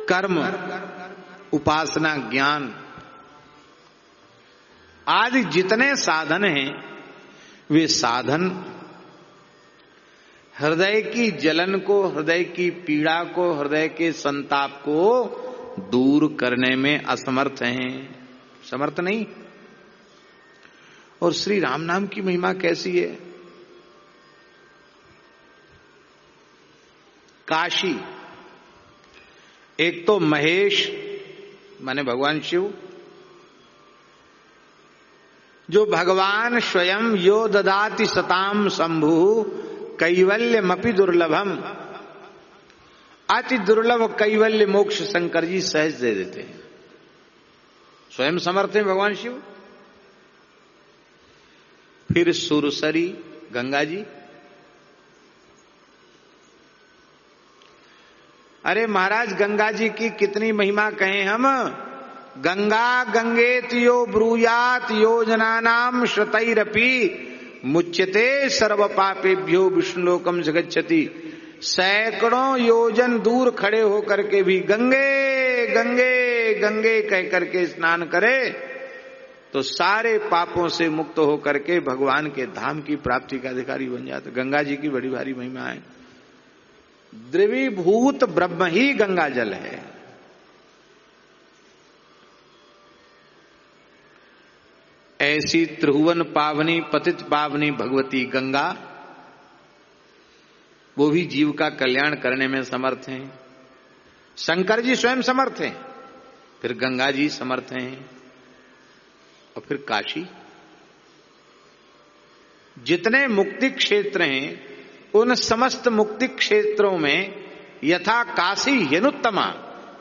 कर्म, उपासना, ज्ञान आदि जितने साधन हैं वे साधन हृदय की जलन को, हृदय की पीड़ा को, हृदय के संताप को दूर करने में असमर्थ हैं, समर्थ नहीं। और श्री राम नाम की महिमा कैसी है। काशी, एक तो महेश माने भगवान शिव, जो भगवान स्वयं यो ददाति सताम शंभु कैवल्यमपि दुर्लभम, अति दुर्लभ कैवल्य मोक्ष शंकर जी सहज दे देते हैं, स्वयं समर्थ हैं भगवान शिव। फिर सुरसरी गंगा जी, अरे महाराज गंगा जी की कितनी महिमा कहें हम। गंगा गंगेत यो ब्रूयात योजनानाम श्रुतैरपि मुच्यते सर्व पापेभ्यो विष्णुलोकम जगच्छति। सैकड़ों योजन दूर खड़े होकर के भी गंगे गंगे गंगे कह करके स्नान करे तो सारे पापों से मुक्त होकर के भगवान के धाम की प्राप्ति का अधिकारी बन जाते। गंगा जी की बड़ी भारी महिमा है। द्रवीभूत ब्रह्म ही गंगा जल है। ऐसी त्रिभुवन पावनी पतित पावनी भगवती गंगा, वो भी जीव का कल्याण करने में समर्थ हैं। शंकर जी स्वयं समर्थ हैं, फिर गंगा जी समर्थ हैं, और फिर काशी। जितने मुक्ति क्षेत्र हैं उन समस्त मुक्ति क्षेत्रों में यथा काशी ह्यनुत्तमा,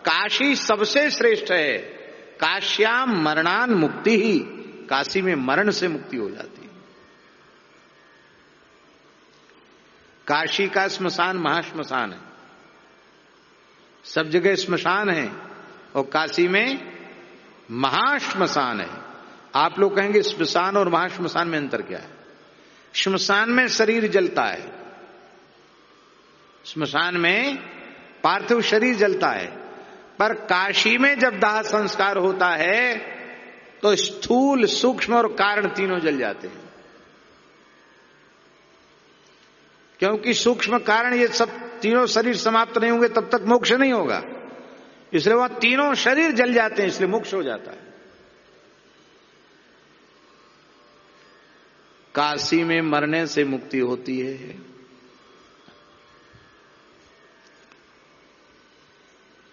काशी सबसे श्रेष्ठ है। काश्याम मरणान मुक्ति ही, काशी में मरण से मुक्ति हो जाती है। काशी का श्मशान महाश्मशान है, सब जगह श्मशान है, और काशी में महाश्मशान है। आप लोग कहेंगे श्मशान और महाश्मशान में अंतर क्या है। श्मशान में शरीर जलता है, श्मशान में पार्थिव शरीर जलता है, पर काशी में जब दाह संस्कार होता है तो स्थूल सूक्ष्म और कारण तीनों जल जाते हैं। क्योंकि सूक्ष्म कारण ये सब तीनों शरीर समाप्त नहीं होंगे तब तक मोक्ष नहीं होगा, इसलिए वह तीनों शरीर जल जाते हैं, इसलिए मोक्ष हो जाता है। काशी में मरने से मुक्ति होती है।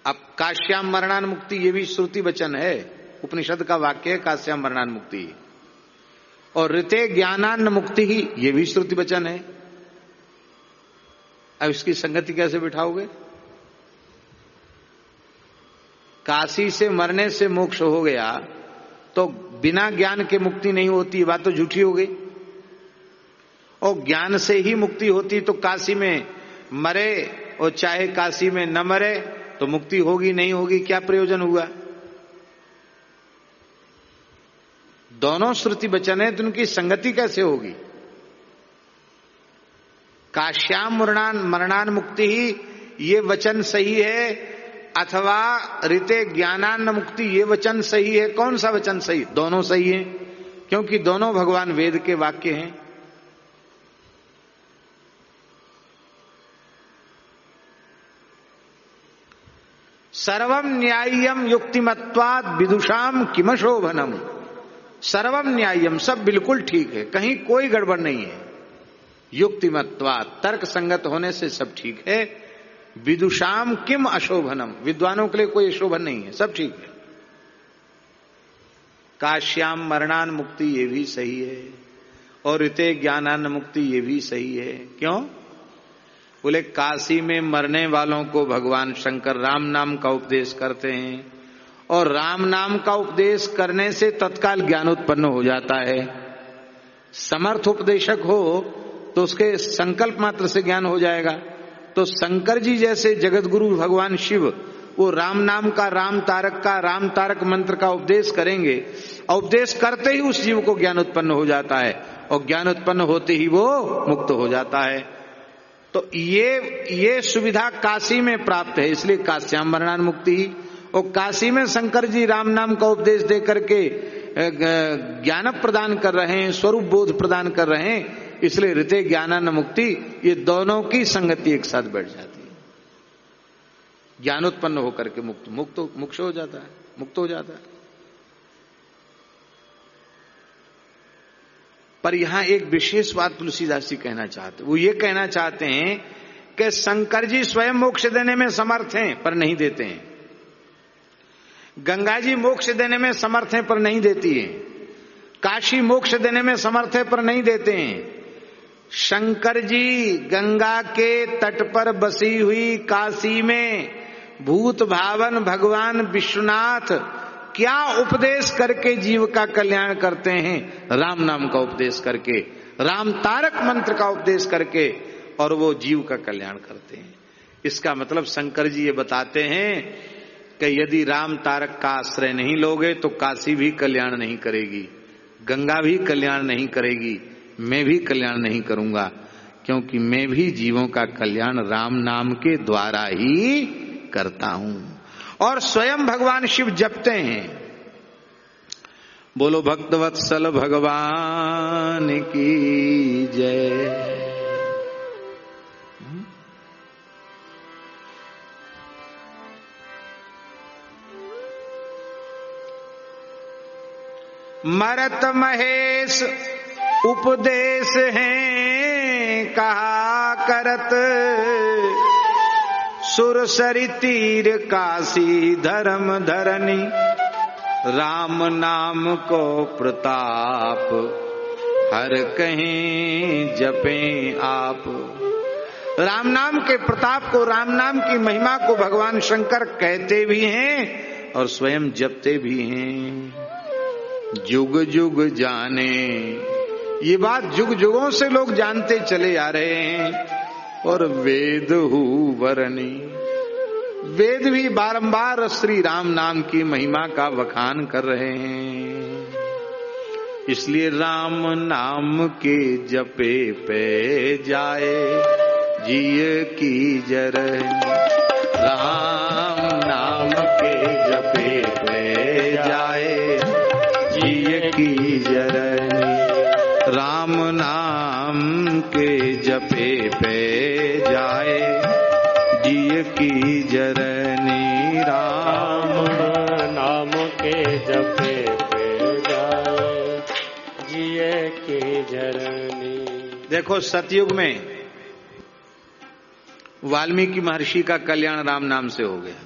अब काश्याम मरणान मुक्ति ये भी श्रुति वचन है, उपनिषद का वाक्य है काश्याम मरणान मुक्ति। और ऋते ज्ञानान्न मुक्ति ही ये भी श्रुति वचन है। अब इसकी संगति कैसे बिठाओगे। काशी से मरने से मोक्ष हो गया तो बिना ज्ञान के मुक्ति नहीं होती, बात तो झूठी हो गई। और ज्ञान से ही मुक्ति होती तो काशी में मरे और चाहे काशी में न मरे तो मुक्ति होगी नहीं होगी, क्या प्रयोजन हुआ। दोनों श्रुति वचन है तो उनकी संगति कैसे होगी। काश्याम मरणान मुक्ति ही ये वचन सही है, अथवा ऋते ज्ञानान्न मुक्ति ये वचन सही है। कौन सा वचन सही। दोनों सही है, क्योंकि दोनों भगवान वेद के वाक्य हैं। सर्वम न्याय्यम युक्तिमत्वाद विदुषाम किमशोभनम। सर्वम न्याय्यम, सब बिल्कुल ठीक है, कहीं कोई गड़बड़ नहीं है। युक्तिमत्वाद, तर्क संगत होने से सब ठीक है। विदुषाम किम अशोभनम, विद्वानों के लिए कोई अशोभन नहीं है, सब ठीक है। काश्याम मरणान मुक्ति ये भी सही है, और ऋते ज्ञानान्न मुक्ति ये भी सही है। क्यों बोले, काशी में मरने वालों को भगवान शंकर राम नाम का उपदेश करते हैं, और राम नाम का उपदेश करने से तत्काल ज्ञान उत्पन्न हो जाता है। समर्थ उपदेशक हो तो उसके संकल्प मात्र से ज्ञान हो जाएगा। तो शंकर जी जैसे जगत गुरु भगवान शिव वो राम नाम का, राम तारक मंत्र का उपदेश करेंगे, और उपदेश करते ही उस जीव को ज्ञान उत्पन्न हो जाता है, और ज्ञान उत्पन्न होते ही वो मुक्त हो जाता है। तो ये सुविधा काशी में प्राप्त है, इसलिए काश्याम मरणान मुक्ति ही। और काशी में शंकर जी राम नाम का उपदेश दे करके ज्ञान प्रदान कर रहे हैं, स्वरूप बोध प्रदान कर रहे हैं, इसलिए ऋते ज्ञानान मुक्ति, ये दोनों की संगति एक साथ बैठ जाती है। ज्ञान उत्पन्न होकर के मुक्त हो जाता है, मुक्त हो जाता है। पर यहां एक विशेष बात तुलसीदास जी कहना चाहते, वो ये कहना चाहते हैं कि शंकर जी स्वयं मोक्ष देने में समर्थ हैं पर नहीं देते हैं, गंगा जी मोक्ष देने में समर्थ हैं पर नहीं देती है, काशी मोक्ष देने में समर्थ है पर नहीं देते हैं। शंकर जी गंगा के तट पर बसी हुई काशी में भूत भावन भगवान विश्वनाथ क्या उपदेश करके जीव का कल्याण करते हैं? राम नाम का उपदेश करके, राम तारक मंत्र का उपदेश करके, और वो जीव का कल्याण करते हैं। इसका मतलब शंकर जी ये बताते हैं कि यदि राम तारक का आश्रय नहीं लोगे तो काशी भी कल्याण नहीं करेगी, गंगा भी कल्याण नहीं करेगी, मैं भी कल्याण नहीं करूंगा, क्योंकि मैं भी जीवों का कल्याण राम नाम के द्वारा ही करता हूं। और स्वयं भगवान शिव जपते हैं। बोलो भक्तवत्सल भगवान की जय। मरत महेश उपदेश हैं कहा करत, सुरसरी तीर काशी धर्म धरनी, राम नाम को प्रताप हर कहीं जपें आप। राम नाम के प्रताप को, राम नाम की महिमा को भगवान शंकर कहते भी हैं और स्वयं जपते भी हैं। जुग जुग जाने, ये बात जुग जुगों से लोग जानते चले आ रहे हैं। और वेद हु वरणी, वेद भी बारंबार श्री राम नाम की महिमा का बखान कर रहे हैं। इसलिए राम नाम के जपे पे जाए जिय की जरनी, राम नाम के जपे पे जाए जिय की जरनी, राम नाम के जपे पे जाए जिय की जरनी, राम नाम के जपे पे जाए जिय की जरनी। देखो सतयुग में वाल्मीकि महर्षि का कल्याण राम नाम से हो गया।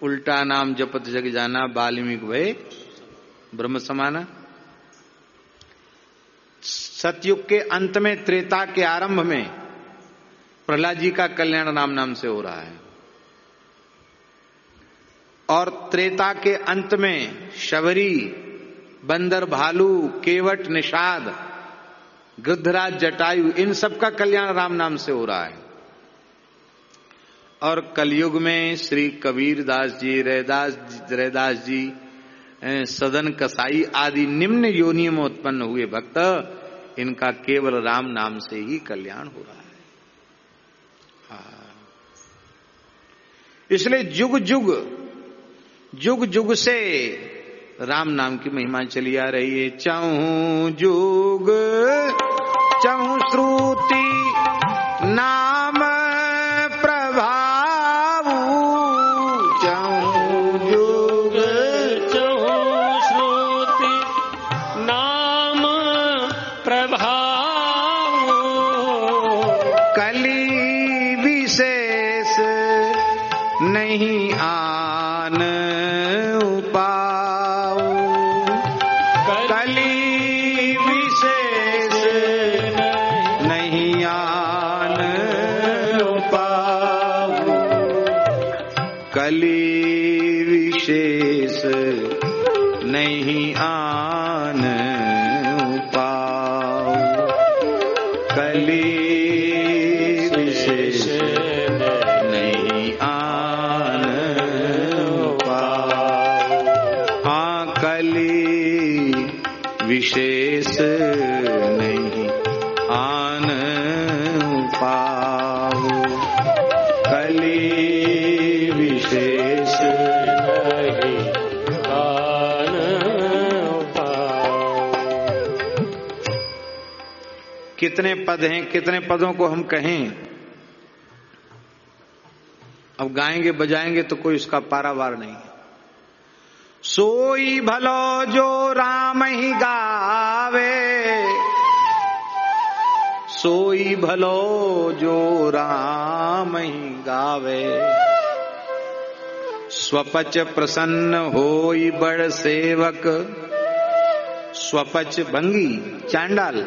उल्टा नाम जपत जग जाना, वाल्मीकि भय ब्रह्म समाना। सतयुग के अंत में, त्रेता के आरंभ में प्रहलाद जी का कल्याण राम नाम से हो रहा है। और त्रेता के अंत में शबरी, बंदर, भालू, केवट, निषाद, गृद्धराज, जटायु, इन सब का कल्याण राम नाम से हो रहा है। और कलयुग में श्री कबीर दास जी, रैदास जी, सदन कसाई आदि निम्न योनियों में उत्पन्न हुए भक्त, इनका केवल राम नाम से ही कल्याण हो रहा है। इसलिए जुग जुग से राम नाम की महिमा चली आ रही है। चहु जुग चहु श्रुति नाम प्रभाव, चहु जुग चहु श्रुति नाम प्रभाव, कली विशेष नहीं आन उपाव, कली विशेष नहीं आन उपाव, कली विशेष नहीं आन उपाव, कली विशेष नहीं आन उपाव, हाँ कली विशेष नहीं आन कितने पद हैं, कितने पदों को हम कहें। अब गाएंगे बजाएंगे तो कोई उसका पारावार नहीं। सोई भलो जो राम ही गावे, सोई भलो जो राम ही गावे। स्वपच प्रसन्न होई बड़ सेवक, स्वपच भंगी चांडाल,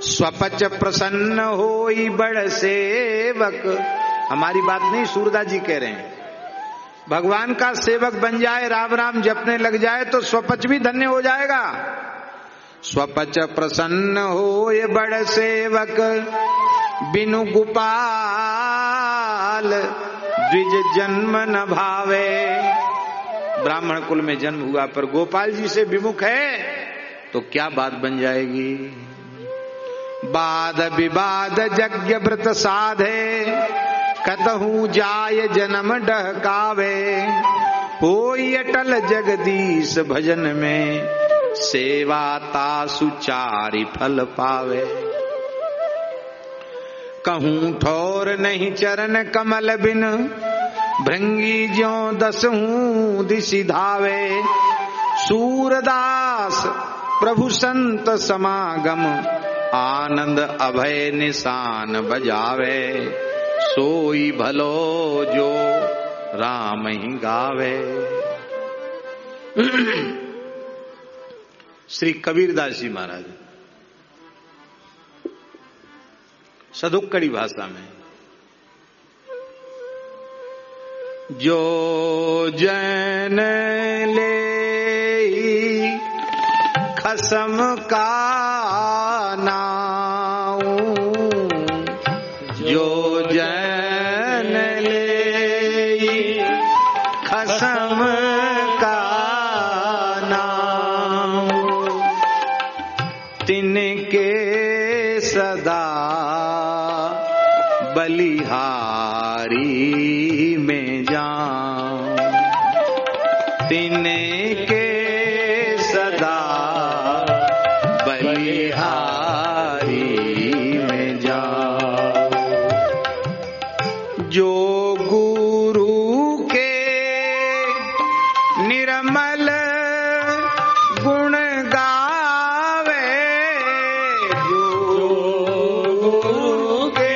स्वपच प्रसन्न होई बड़ सेवक। हमारी बात नहीं, सूरदास जी कह रहे हैं। भगवान का सेवक बन जाए, राम राम जपने लग जाए तो स्वपच भी धन्य हो जाएगा। स्वपच प्रसन्न होए बड़ सेवक, बिनु गोपाल द्विज जन्म न भावे। ब्राह्मण कुल में जन्म हुआ पर गोपाल जी से विमुख है तो क्या बात बन जाएगी। वाद विवाद यज्ञ व्रत साधे, कतहु जाय जन्म डहकावे। होई अटल जगदीश भजन में, सेवा तासु चारि फल पावे। कहूं ठोर नहीं चरण कमल बिन, भृंगी ज्यों दसहूं दिशि धावे। सूरदास प्रभु संत समागम, आनंद अभय निशान बजावे। सोई भलो जो राम ही गावे। श्री कबीरदास जी महाराज सदुक्कड़ी भाषा में, जो जन ले खसम का नाऊ, जो जन ले खसम का नाऊ, तिनके सदा बलिहारी में जाऊं। तिनके सदा बलिहारी में जाऊं। जो गुरु के निर्मल गुण गावे, जो गुरु के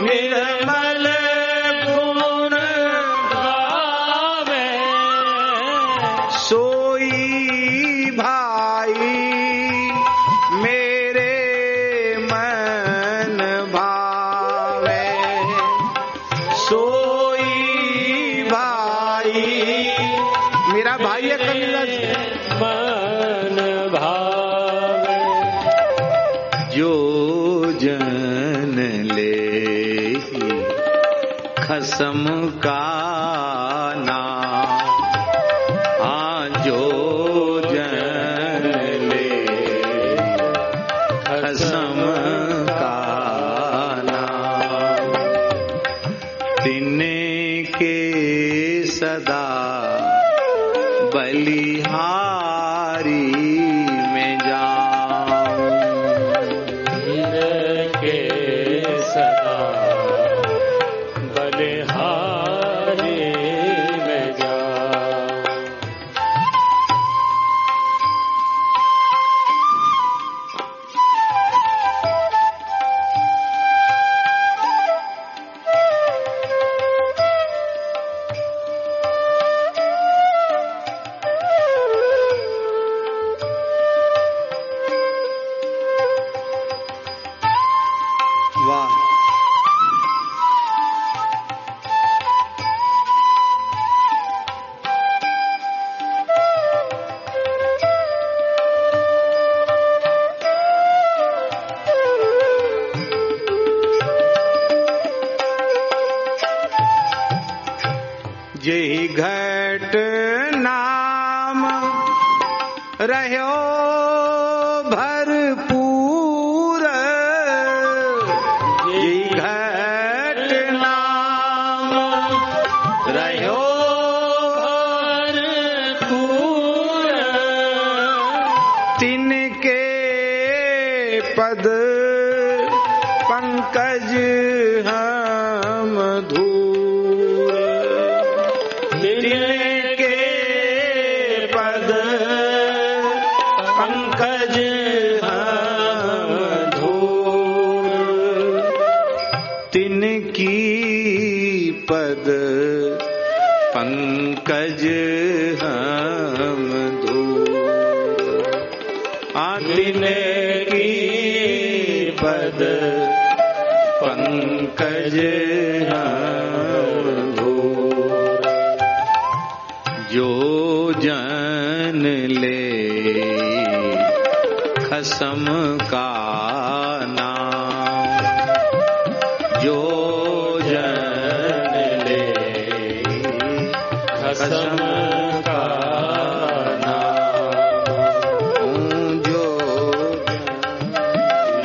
निर्मल गुण गावे, सोई भाई मेरे मन भावे। सोई भाई मेरा भाई है कबीरदास, मन भावे। जो जन ले खसम का नाम, हाँ जो जन ले खसम का नाम, तिनके सदा बलिहारी में जाऊं। के सदा बलिहारी में जाऊं। वाह, जेहि घट नाम रह्यो भरपूर, जेहि घट नाम रह्यो भरपूर, तिनके पद पंकज हम धूर, तिनके पद पंकज हम धूर, तिनकी पद पंकज हम धूर, तिनकी पद पंकज हम धूर, जो जन ले खसम का नाम, जो जन ले खसम का नाम, जो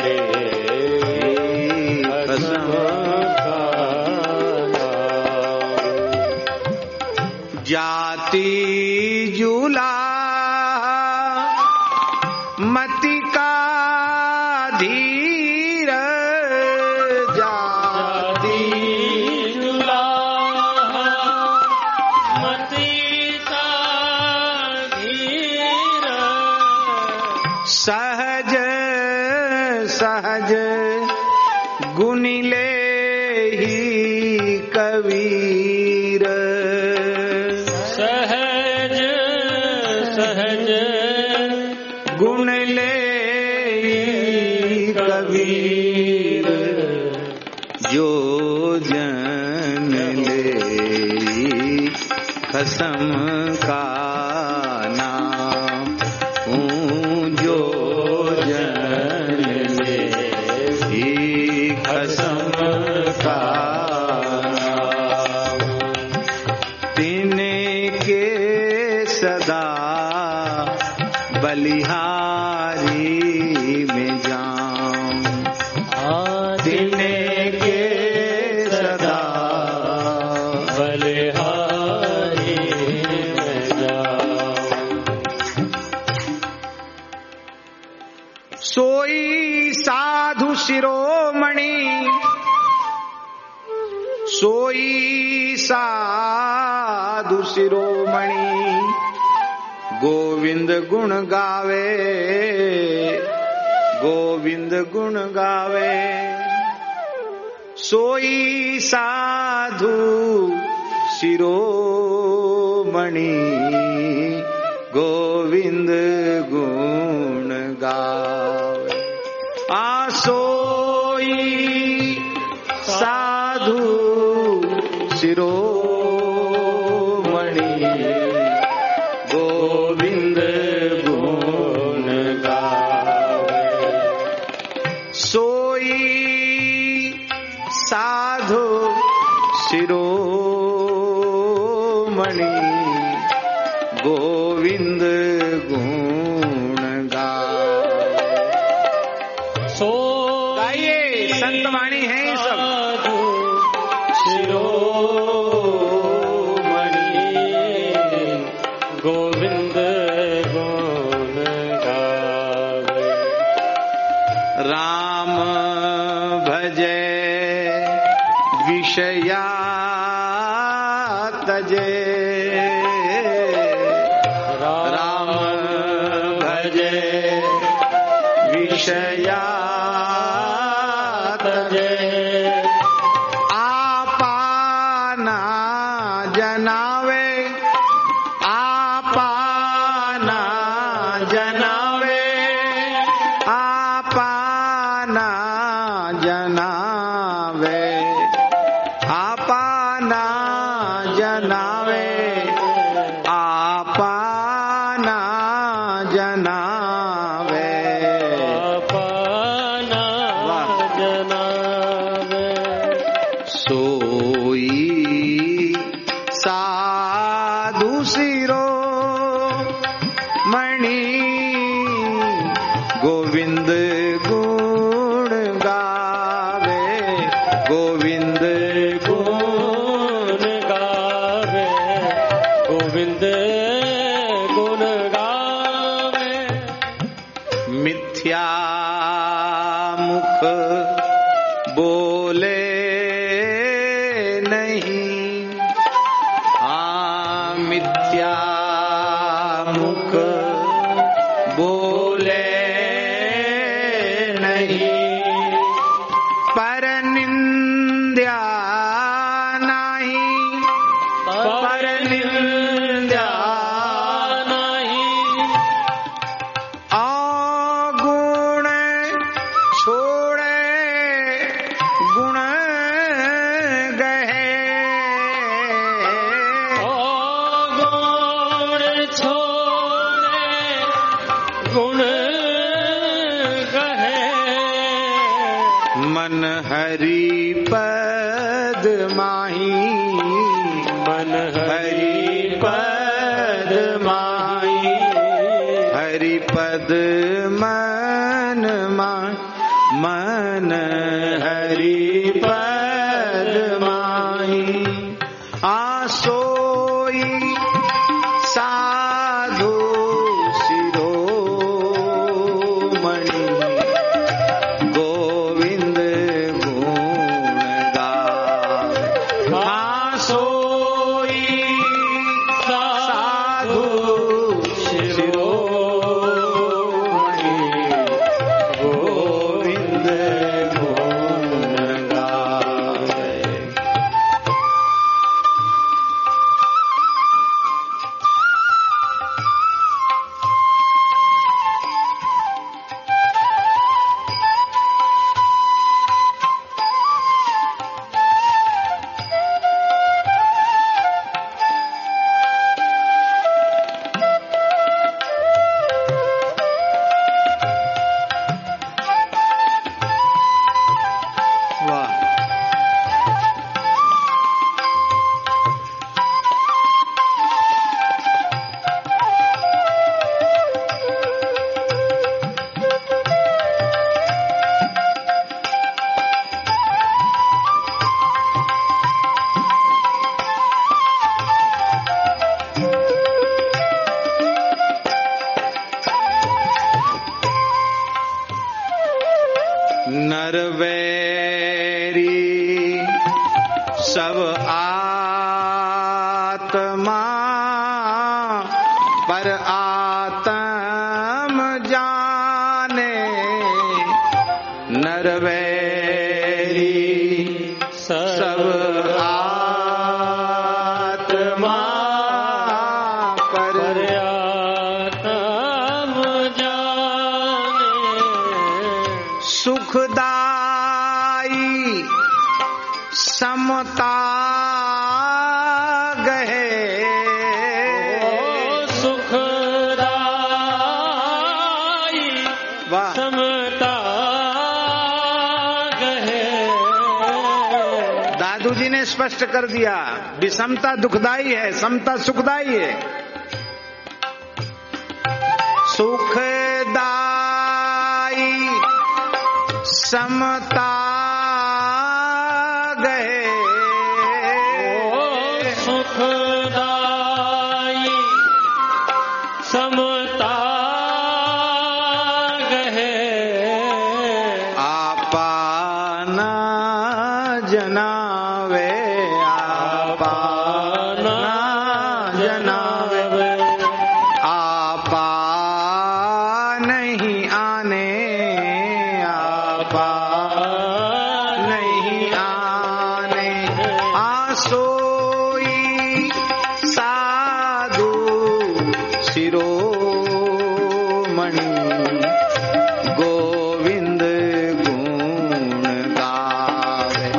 ले खसम का नाम, जाति जुला मति का धीर, जाति जुला मति का धीर, सहज सहज गुण ले ही कबीर, सहज सहज गुण ले ही कबीर, जो जन ले खसम का नाम, जो जन ले खसम का नाम, तिनके सदा बलिहारी में जाऊं, तिनके सदा बलिहारी में जाऊं, सोई साधु शिरोमणि, सोई साधु शिरोमणि, गोविंद गुण गावे, गोविंद गुण गावे, सोई साधु शिरोमणि, गोविंद गुण गावे, सोई साधु शिरोमणि, गोविंद गुण गावे, सोई साधु शिरोमणि, गोविंद गुण गावे। गाइए, संत वाणी है ये सब। गोविंद गुण गावे, राम भजे विषया तजे, राम भजे विषया तजे, आपाना जनावे, आपाना जनावे, आपाना जनावे, आपाना जनावे, आपाना जनावे, आपाना जनावे, सोई साधु शिरोमणि, गोविंद गुण गावे, गोविंद गुण गावे, मुख बोले नहीं, हाँ मिथ्या मुख बोले नहीं, पर निंद्या नहीं, पर निंद्या नहीं, अगुण छोड़े गुण गहे, गुण छोड़े गुण गहे, मन हरि पद माही, मन हरि पद माही, हरि पद मन माही, मन हरि पद माही, आसोई साधु शिरोमणि, गोविंद गुण गावे, आसोई साधु शिरोमणि, गोविंद गुण गावे। वाह, नरवैरी सब आत्मा पर आत्म जाने, नरवैरी सब आत्मा पर आत्म जाने, सुखदाई समता गहे, सुखदाई वाह, समता गहे, दादू जी ने स्पष्ट कर दिया, विषमता दुखदाई है, समता सुखदाई है। सुखदाई समता गहे, सुखदाई समता गहे, आपाना जनावे, आपाना जनावे, आपा नहीं आने, आपा नहीं आने, आसोई साधु शिरोमणि, गोविंद गुण गावे,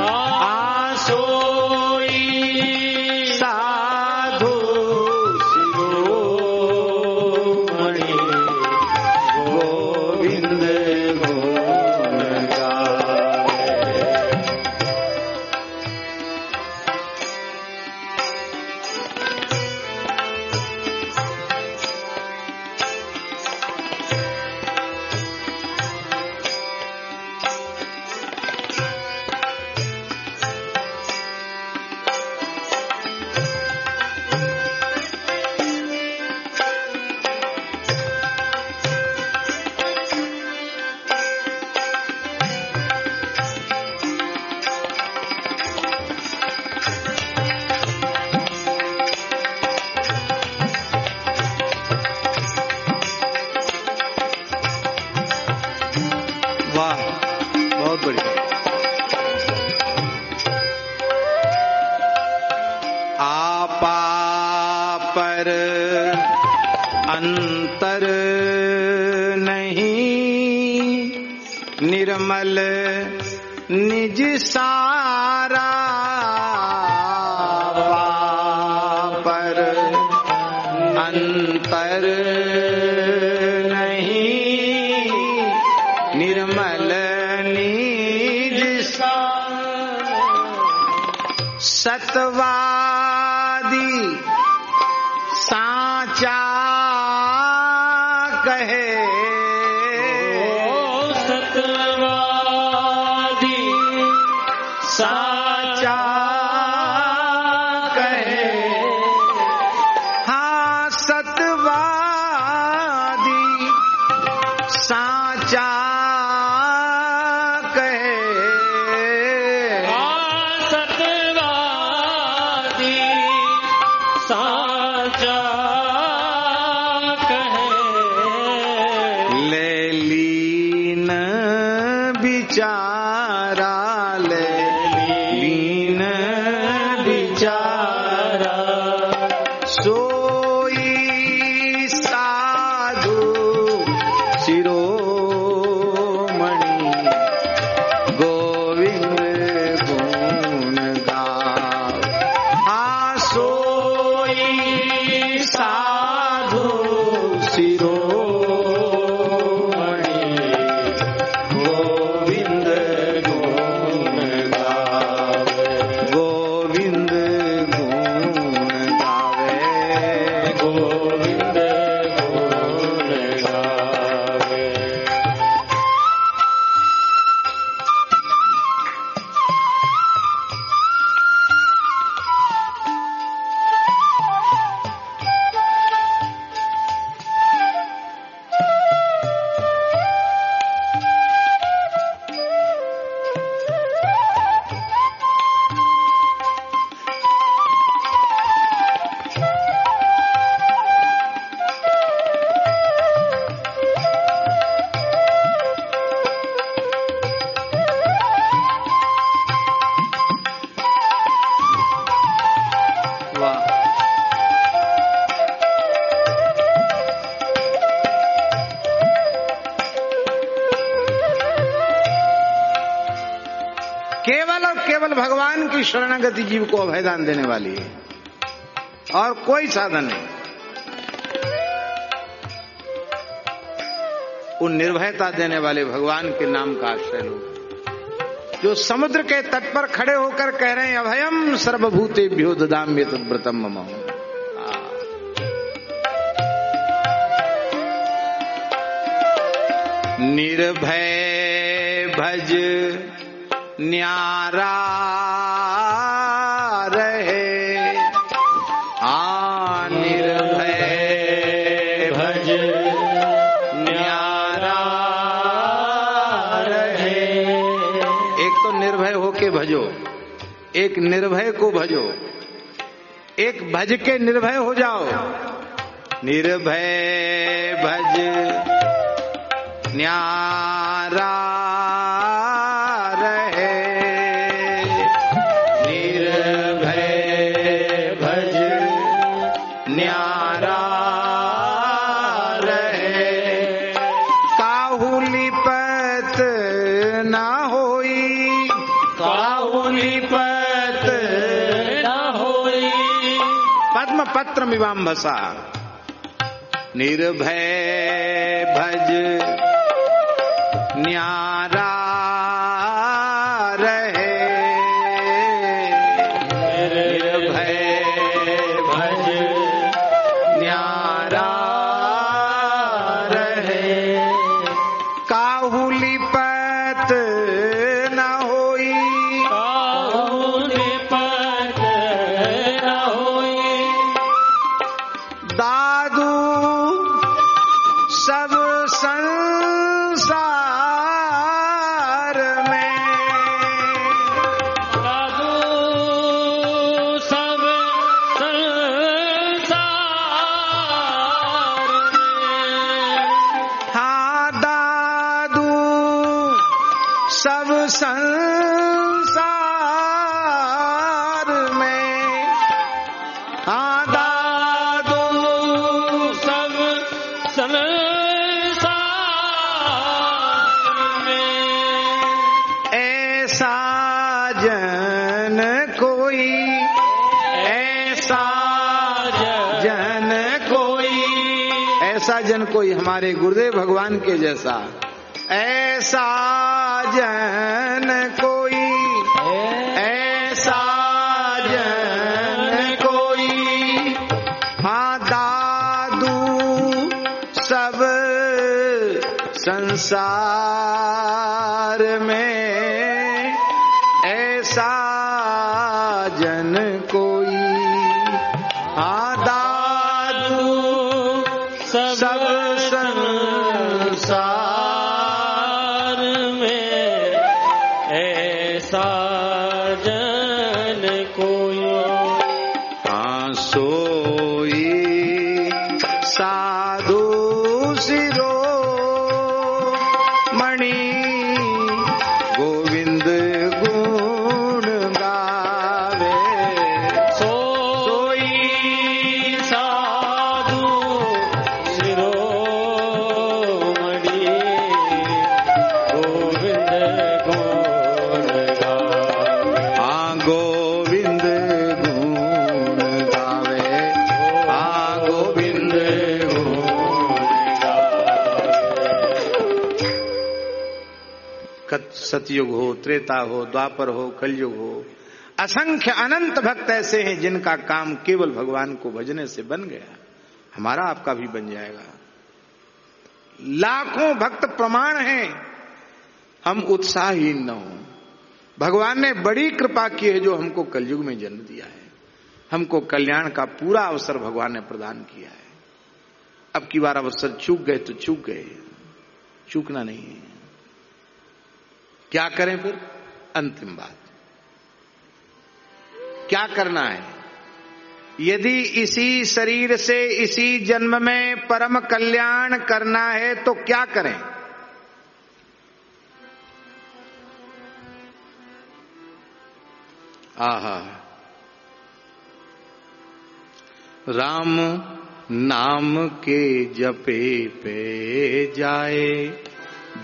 वाह, बहुत बढ़िया। आपा पर अंतर नहीं, निर्मल निज सारा। आपा पर अंतर नहीं, निर्मल निज सारा। सतवादी साचा कहे, सतवादी साचा कहे। हाँ, सतवादी साचा कहे। सतवादी साचा कहे। ले लीन बिचारा, ले लीन बिचारा। सोई साधु शिरोमणि, गोविंद गुण गाव। हाँ, सोई साधु शिरोमणि, गोविंद गुण गावे। गोविंद गुण गावे, गोविंद गुण गावे। वाह। केवल और केवल भगवान की शरणागति जीव को अभयदान देने वाली है, और कोई साधन नहीं। वो निर्भयता देने वाले भगवान के नाम का आश्रय लो, जो समुद्र के तट पर खड़े होकर कह रहे हैं अभयम सर्वभूतेभ्यो ददाम्य तद्व्रतम मम। निर्भय भज न्यारा रहे। निर्भय भज न्यारा रहे। एक तो निर्भय होके भजो, एक निर्भय को भजो, एक भज के निर्भय हो जाओ। निर्भय भज न्यारा रहे, निर्भय भज न्यारा रहे। काहुलिपत ना होई, काहुलिपत ना होई। पद्म पत्र मिवाम्भसा। निर्भय भज न्यारा रहे, निर्भय भज न्यारा रहे। काहुलिपत न होई, काहुलिपत न होई। दादू सब संसार सब संसार में, हाँ दादू सब संसार में, ऐसा जन कोई, ऐसा जन कोई, ऐसा जन कोई हमारे गुरुदेव भगवान के जैसा, ऐसा जन कोई, ऐसा जन कोई, हाँ दादू सब संसार में, ऐसा जन कोई, हाँ दादू सब संसार में, ऐसा जन कोई। हाँ सोई साधु सिरो मणि गोविंद गुण गावे, सोई साधु शिरोमणि गोविंद गुण गावे। हाँ गोविंद गुण गावे, हाँ गोविंद सतयुग हो, त्रेता हो, द्वापर हो, कलयुग हो, असंख्य अनंत भक्त ऐसे हैं जिनका काम केवल भगवान को भजने से बन गया। हमारा आपका भी बन जाएगा। लाखों भक्त प्रमाण हैं, हम उत्साहहीन न हो। भगवान ने बड़ी कृपा की है जो हमको कलयुग में जन्म दिया है। हमको कल्याण का पूरा अवसर भगवान ने प्रदान किया है। अब की बार अवसर चूक गए तो चूक गए, चूकना नहीं है। क्या करें फिर? अंतिम बात क्या करना है? यदि इसी शरीर से इसी जन्म में परम कल्याण करना है तो क्या करें? आहा, राम नाम के जपे पे जाए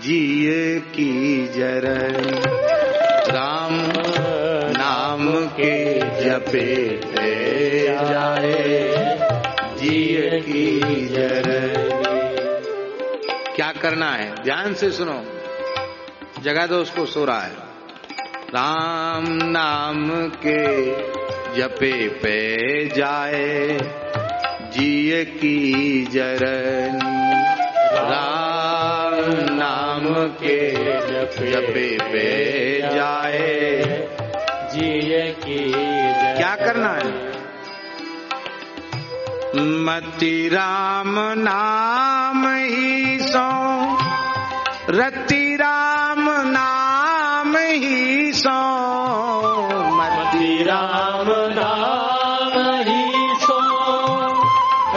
जिए की जरन, राम नाम के जपे पे जाए जिए की जरन। क्या करना है? ध्यान से सुनो, जगा दो उसको, सो रहा है। राम नाम के जपे पे जाए जिए की जरनी, राम नाम के जपे पे जाए जिए की। क्या करना है? मति राम नाम ही सो, रति राम नाम ही सो, मति राम नाम ही सो,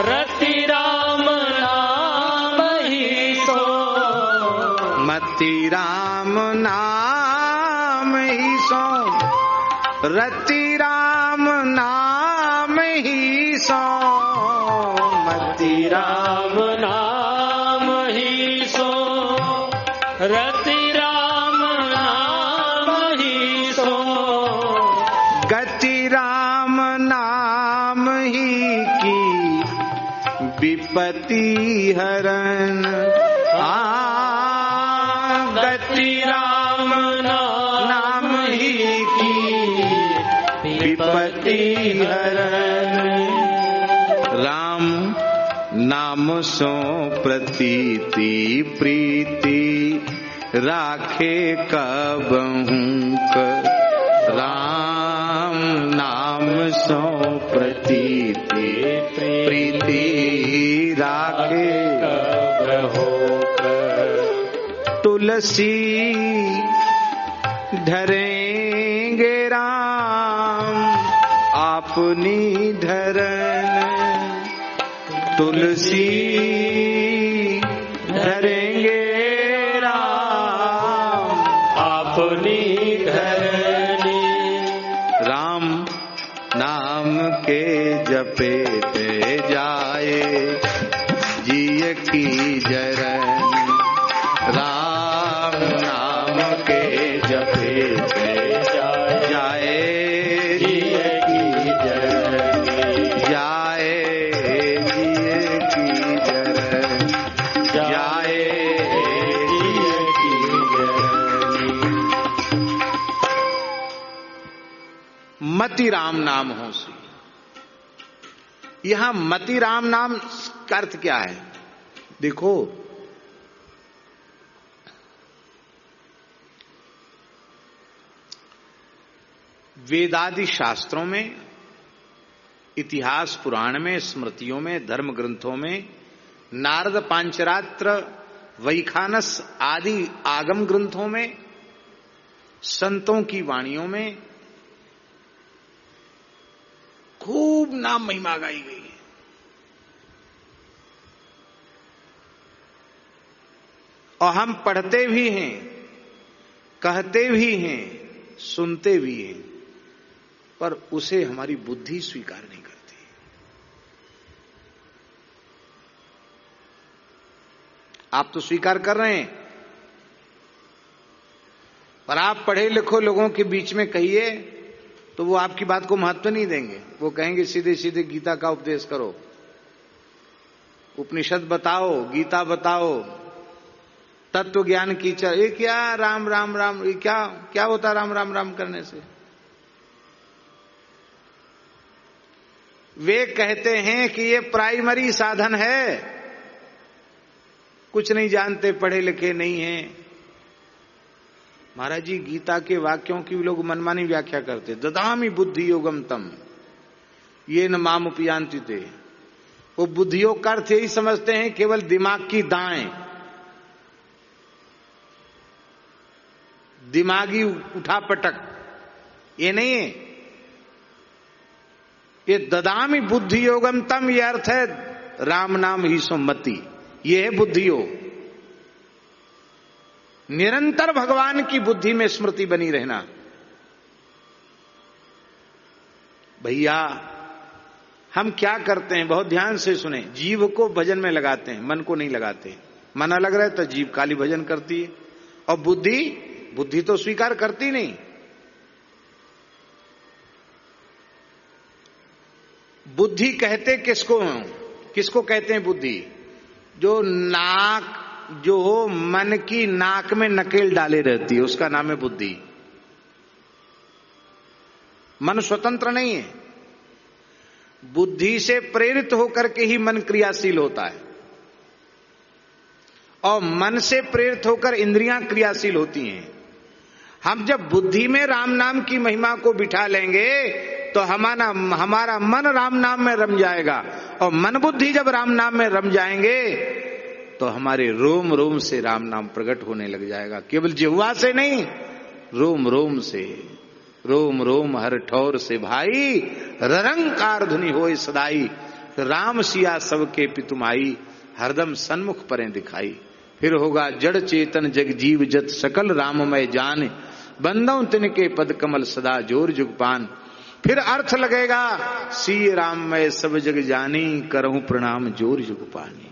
रति राम नाम ही सो, मति राम नाम ही सो, रति राम नाम ही सो, मति राम नाम ही सो, रति राम नाम ही सो, गति राम नाम ही की विपत्ति हरण, गति राम नाम ही की विपत्ति हरण, राम नाम सो प्रतीति प्रीति राखे कबहुक, राम नाम सो प्रतीति प्रीति राखे कबहुक, तुलसी धरेंगे राम अपनी धरन, तुलसी धरेंगे राम आपनी धरनी। राम नाम के जपे ते जाए जिय की जरनी। राम नाम के जपे ते जाए जिय की जरनी। जाए जिय की जरनी। जाए जिय की जरनी। मति राम नाम हो सी। यहां मति राम नाम का अर्थ क्या है? देखो, वेदादि शास्त्रों में, इतिहास पुराण में, स्मृतियों में, धर्म ग्रंथों में, नारद पांचरात्र, वैखानस आदि आगम ग्रंथों में, संतों की वाणियों में खूब नाम महिमा गाई गई है। और हम पढ़ते भी हैं, कहते भी हैं, सुनते भी हैं, पर उसे हमारी बुद्धि स्वीकार नहीं करती। आप तो स्वीकार कर रहे हैं, पर आप पढ़े लिखो लोगों के बीच में कहिए तो वो आपकी बात को महत्व नहीं देंगे। वो कहेंगे सीधे सीधे गीता का उपदेश करो, उपनिषद बताओ, गीता बताओ, तत्व ज्ञान की ये क्या राम राम राम, ये क्या क्या होता राम राम राम करने से? वे कहते हैं कि ये प्राइमरी साधन है, कुछ नहीं जानते, पढ़े लिखे नहीं हैं। महाराज जी, गीता के वाक्यों की लोग मनमानी व्याख्या करते। ददामि बुद्धि योगम तम ये न माम उपयांति थे। वो बुद्धियोग का अर्थ यही समझते हैं केवल दिमाग की दाएं, दिमागी उठापटक, ये नहीं है। ये ददामि बुद्धि योगम तम, ये अर्थ है राम नाम ही सो मति, ये है बुद्धि योग। निरंतर भगवान की बुद्धि में स्मृति बनी रहना। भैया हम क्या करते हैं, बहुत ध्यान से सुने। जीव को भजन में लगाते हैं, मन को नहीं लगाते। मन अलग रहे तो जीव काली भजन करती है, और बुद्धि तो स्वीकार करती नहीं। बुद्धि कहते किसको कहते हैं बुद्धि? जो नाक, जो मन की नाक में नकेल डाले रहती है, उसका नाम है बुद्धि। मन स्वतंत्र नहीं है, बुद्धि से प्रेरित होकर के ही मन क्रियाशील होता है, और मन से प्रेरित होकर इंद्रियां क्रियाशील होती हैं। हम जब बुद्धि में राम नाम की महिमा को बिठा लेंगे तो हमारा मन राम नाम में रम जाएगा, और मन बुद्धि जब राम नाम में रम जाएंगे तो हमारे रोम रोम से राम नाम प्रकट होने लग जाएगा। केवल जिह्वा से नहीं, रोम रोम से, रोम रोम हर ठौर से भाई, ररंकार धुनि होए सदाई। राम सिया सबके पितुमाई, हरदम सन्मुख परें दिखाई। फिर होगा जड़ चेतन जग जीव जत सकल राममय जान, बंदों तिनके पद कमल सदा जोर जुगपान। फिर अर्थ लगेगा सी राम मैं सब जग जानी, करहूं प्रणाम जोर जुगपानी।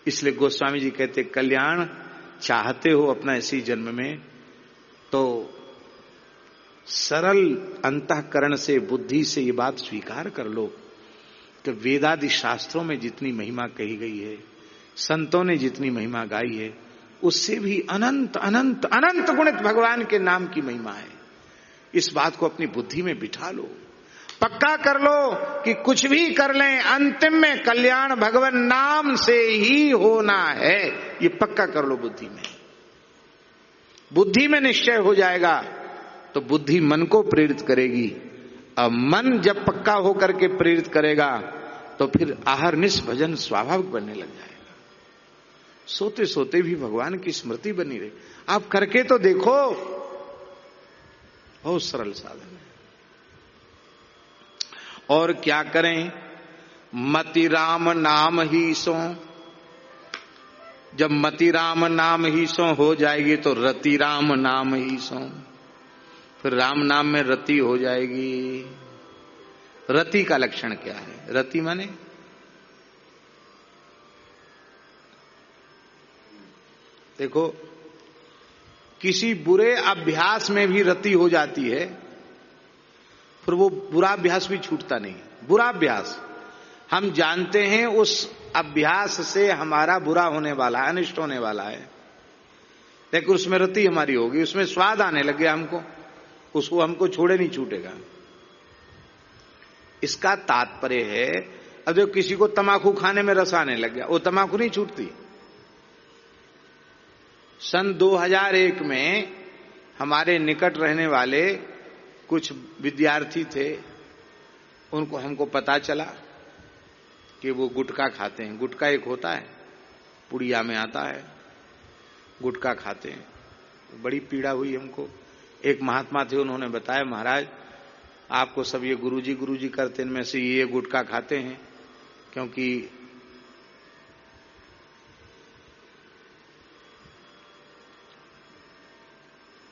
इसलिए गोस्वामी जी कहते, कल्याण चाहते हो अपना इसी जन्म में तो सरल अंतःकरण से, बुद्धि से ये बात स्वीकार कर लो कि वेदादि शास्त्रों में जितनी महिमा कही गई है, संतों ने जितनी महिमा गाई है, उससे भी अनंत अनंत अनंत गुणित भगवान के नाम की महिमा है। इस बात को अपनी बुद्धि में बिठा लो, पक्का कर लो कि कुछ भी कर लें, अंतिम में कल्याण भगवान नाम से ही होना है। ये पक्का कर लो बुद्धि में। बुद्धि में निश्चय हो जाएगा तो बुद्धि मन को प्रेरित करेगी, और मन जब पक्का होकर के प्रेरित करेगा तो फिर आहरनिश भजन स्वाभाविक बनने लग जाएगा। सोते सोते भी भगवान की स्मृति बनी रहे। आप करके तो देखो, बहुत सरल साधन है। और क्या करें? मति राम नाम ही सो, जब मति राम नाम ही सो हो जाएगी तो रति राम नाम ही सो, फिर राम नाम में रति हो जाएगी। रति का लक्षण क्या है? रति माने देखो, किसी बुरे अभ्यास में भी रति हो जाती है, फिर वो बुरा अभ्यास भी छूटता नहीं। बुरा अभ्यास हम जानते हैं उस अभ्यास से हमारा बुरा होने वाला है, अनिष्ट होने वाला है, लेकिन उसमें रति हमारी होगी, उसमें स्वाद आने लगे हमको, उसको हमको छोड़े नहीं छूटेगा। इसका तात्पर्य है, अब जो किसी को तमाकू खाने में रस आने लग गया, वो तमाकू नहीं छूटती। सन 2001 में हमारे निकट रहने वाले कुछ विद्यार्थी थे, उनको हमको पता चला कि वो गुटखा खाते हैं। गुटखा एक होता है, पुड़िया में आता है, गुटखा खाते हैं। बड़ी पीड़ा हुई हमको। एक महात्मा थे, उन्होंने बताया, महाराज आपको सब ये गुरुजी करते, इनमें से ये गुटखा खाते हैं, क्योंकि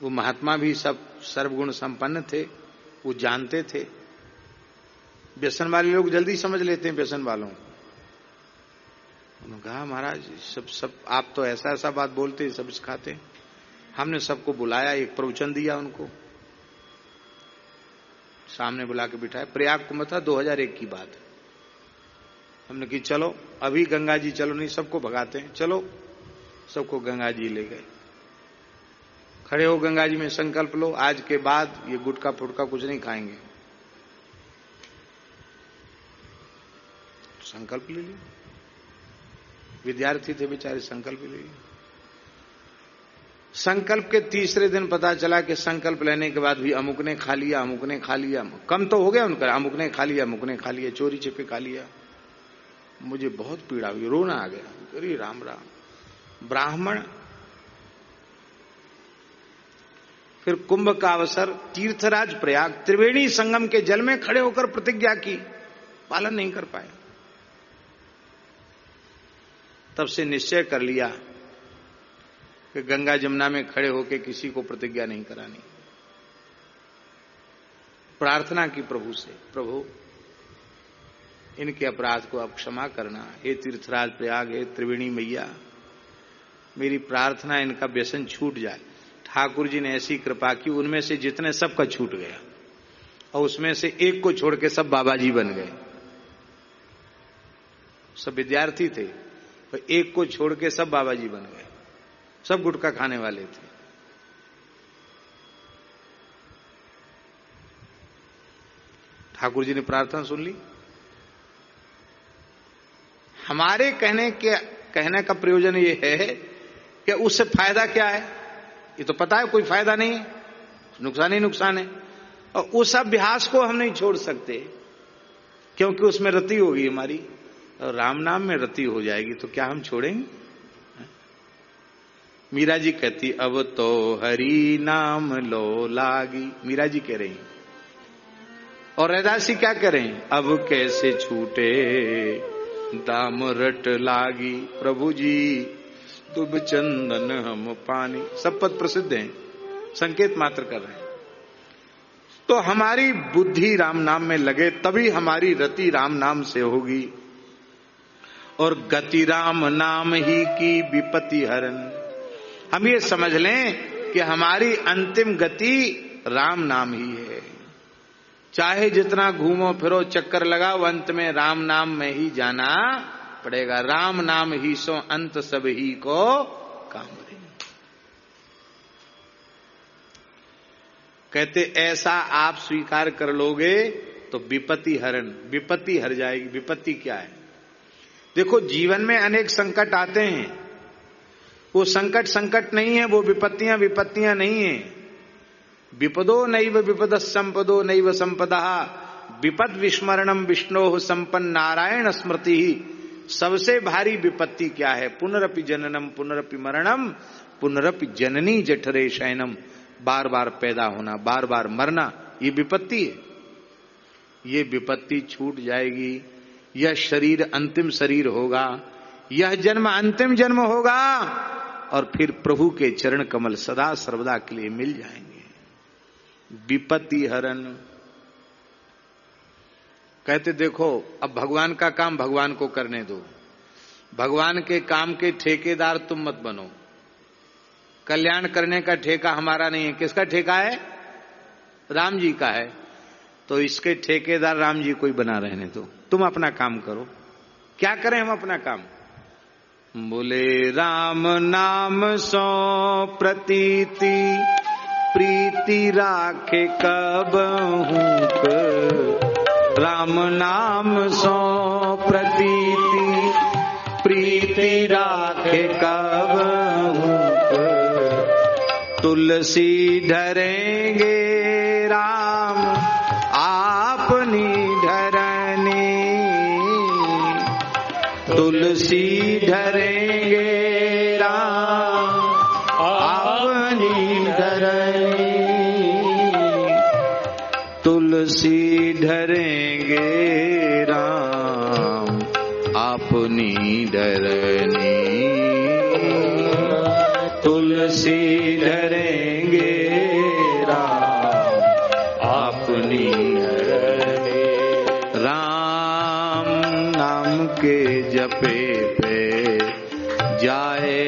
वो महात्मा भी सब सर्वगुण संपन्न थे, वो जानते थे। व्यसन वाले लोग जल्दी समझ लेते हैं व्यसन वालों को। उन्होंने कहा, महाराज सब आप तो ऐसा ऐसा बात बोलते हैं, सब सिखाते हैं। हमने सबको बुलाया, एक प्रवचन दिया उनको, सामने बुला के बिठाया। प्रयाग कुंभ था, 2001 की बात है। हमने कि चलो अभी गंगा जी चलो, नहीं सबको भगाते हैं, चलो सबको गंगा जी ले गए। खड़े हो गंगा जी में, संकल्प लो, आज के बाद ये गुटखा फुटका कुछ नहीं खाएंगे। संकल्प ले लिया, विद्यार्थी थे बेचारे, संकल्प ले लिया। संकल्प के तीसरे दिन पता चला कि संकल्प लेने के बाद भी अमुक ने खा लिया, अमुक ने खा लिया। कम तो हो गया उनका, अमुक ने खा लिया, अमुक ने खा लिया, चोरी छिपे खा लिया। मुझे बहुत पीड़ा हुई, रोना आ गया। अरे राम राम। ब्राह्मण फिर कुंभ का अवसर, तीर्थराज प्रयाग, त्रिवेणी संगम के जल में खड़े होकर प्रतिज्ञा की, पालन नहीं कर पाए। तब से निश्चय कर लिया कि गंगा जमुना में खड़े होकर किसी को प्रतिज्ञा नहीं करानी। प्रार्थना की प्रभु से, प्रभु इनके अपराध को अब क्षमा करना। हे तीर्थराज प्रयाग, हे त्रिवेणी मैया, मेरी प्रार्थना इनका व्यसन छूट जाए। ठाकुर जी ने ऐसी कृपा की, उनमें से जितने सबका छूट गया, और उसमें से एक को छोड़ के सब बाबा जी बन गए। सब विद्यार्थी थे, तो एक को छोड़ के सब बाबा जी बन गए, सब गुटखा खाने वाले थे। ठाकुर जी ने प्रार्थना सुन ली। हमारे कहने का प्रयोजन ये है कि उससे फायदा क्या है, ये तो पता है कोई फायदा नहीं है, नुकसान ही नुकसान है। और उस अभ्यास को हम नहीं छोड़ सकते, क्योंकि उसमें रति होगी हमारी, और राम नाम में रति हो जाएगी, तो क्या हम छोड़ेंगे? मीरा जी कहती, अब तो हरि नाम लो लागी, मीरा जी कह रही। और रैदासी क्या कह रहे हैं, अब कैसे छूटे दाम रट लागी, प्रभु जी दुब चंदन हम पानी। सब पद प्रसिद्ध हैं, संकेत मात्र कर रहे हैं। तो हमारी बुद्धि राम नाम में लगे, तभी हमारी रति राम नाम से होगी। और गति राम नाम ही की विपत्ति हरण। हम ये समझ लें कि हमारी अंतिम गति राम नाम ही है। चाहे जितना घूमो फिरो चक्कर लगाओ, अंत में राम नाम में ही जाना पड़ेगा। राम नाम ही सो अंत सब ही को काम दे। कहते ऐसा आप स्वीकार कर लोगे तो विपत्ति हरण, विपत्ति हर जाएगी। विपत्ति क्या है? देखो, जीवन में अनेक संकट आते हैं, वो संकट नहीं है, वो विपत्तियां नहीं है। विपदो नैव विपद संपदो नैव संपदा, विपद विस्मरणम विष्णोः संपन्न नारायण स्मृति ही। सबसे भारी विपत्ति क्या है? पुनरपि जननम पुनरपि मरणम पुनरपि जननी जठरे शयनम। बार बार पैदा होना, बार बार मरना, ये विपत्ति है। ये विपत्ति छूट जाएगी। यह शरीर अंतिम शरीर होगा, यह जन्म अंतिम जन्म होगा और फिर प्रभु के चरण कमल सदा सर्वदा के लिए मिल जाएंगे। विपत्ति हरण। कहते देखो अब भगवान का काम भगवान को करने दो, भगवान के काम के ठेकेदार तुम मत बनो। कल्याण करने का ठेका हमारा नहीं है। किसका ठेका है? राम जी का है। तो इसके ठेकेदार राम जी को ही बना रहने दो, तुम अपना काम करो। क्या करें हम अपना काम? बोले राम नाम सो प्रतीति प्रीति राखे कबहू, राम नाम सो प्रतीति प्रीति राखे कबहू, तुलसी धरेंगे राम आपनी धरनी, तुलसी धरेंगे राम आपनी धरनी, तुलसी धरेंगे राम अपनी धरनी, तुलसी धरेंगे राम अपनी धरनी। राम नाम के जपे पे जाए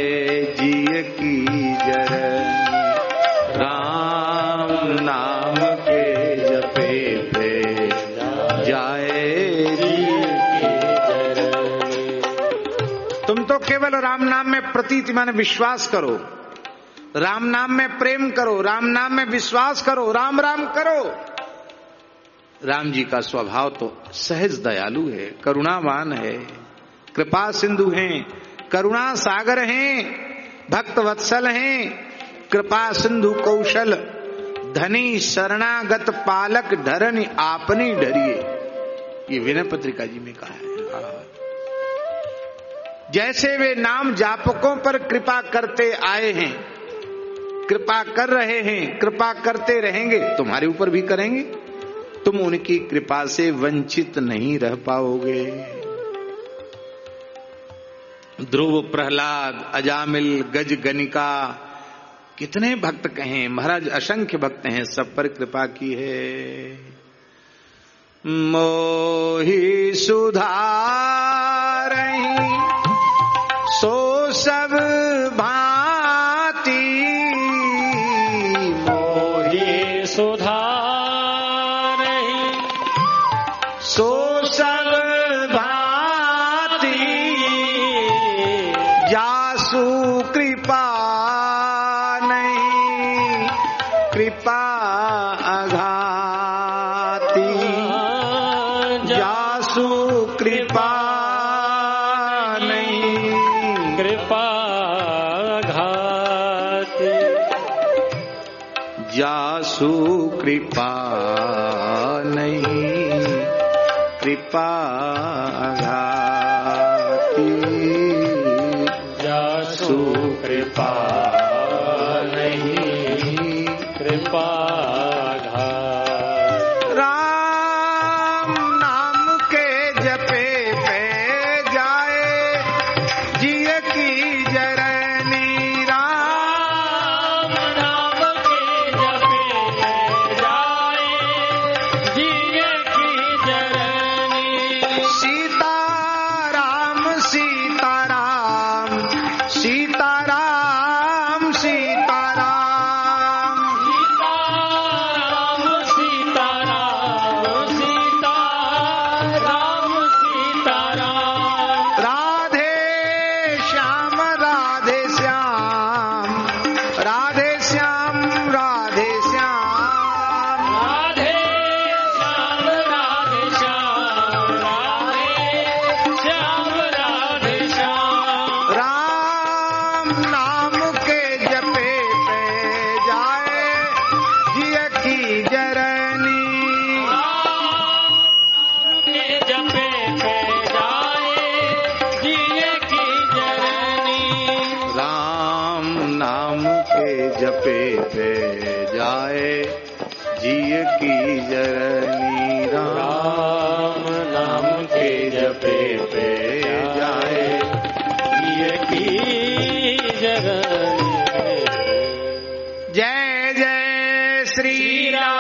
जिय की जरनी, राम नाम के जपे पे जाए जिय की जरनी। तुम तो केवल राम नाम में प्रतीति माने विश्वास करो, राम नाम में प्रेम करो, राम नाम में विश्वास करो, राम राम करो। राम जी का स्वभाव तो सहज दयालु है, करुणावान है, कृपा सिंधु हैं, करुणा सागर हैं, भक्त वत्सल हैं, कृपा सिंधु कौशल धनी शरणागत पालक धरनी आपनी डरिए। ये विनय पत्रिका जी में कहा है। जैसे वे नाम जापकों पर कृपा करते आए हैं, कृपा कर रहे हैं, कृपा करते रहेंगे, तुम्हारे ऊपर भी करेंगे। तुम उनकी कृपा से वंचित नहीं रह पाओगे। ध्रुव, प्रहलाद, अजामिल, गज, गनिका, कितने भक्त कहें, महाराज असंख्य भक्त हैं, सब पर कृपा की है। मोहि सुधारहि सो सब भांति, मोहि सुधारहि सो सब भांति, जासु कृपा नहीं कृपा आघाती, जासु कृपा नहीं कृपा घाति, जासु कृपा नहीं कृपा घाती, जासु कृपा नहीं कृपा घाति। राम नाम के जपे पे जाए जिय की जरनी, राम नाम के जपे जाए जिय की जरनी, सीताराम सीताराम सीताराम सीताराम, सीताराम सीताराम सीताराम सीताराम, राधे श्याम राधे श्याम राधे श्याम राधे श्याम, राधे श्याम राधे श्याम राधे श्याम राधे श्याम, राम नाम के जपे पे जाए जिय की जरनी, के जपे पे जाए जिय की जरनी, राम नाम के जपे पे जाए जिय की जरनी, राम नाम के जपे पे जाए जय जय श्री राम।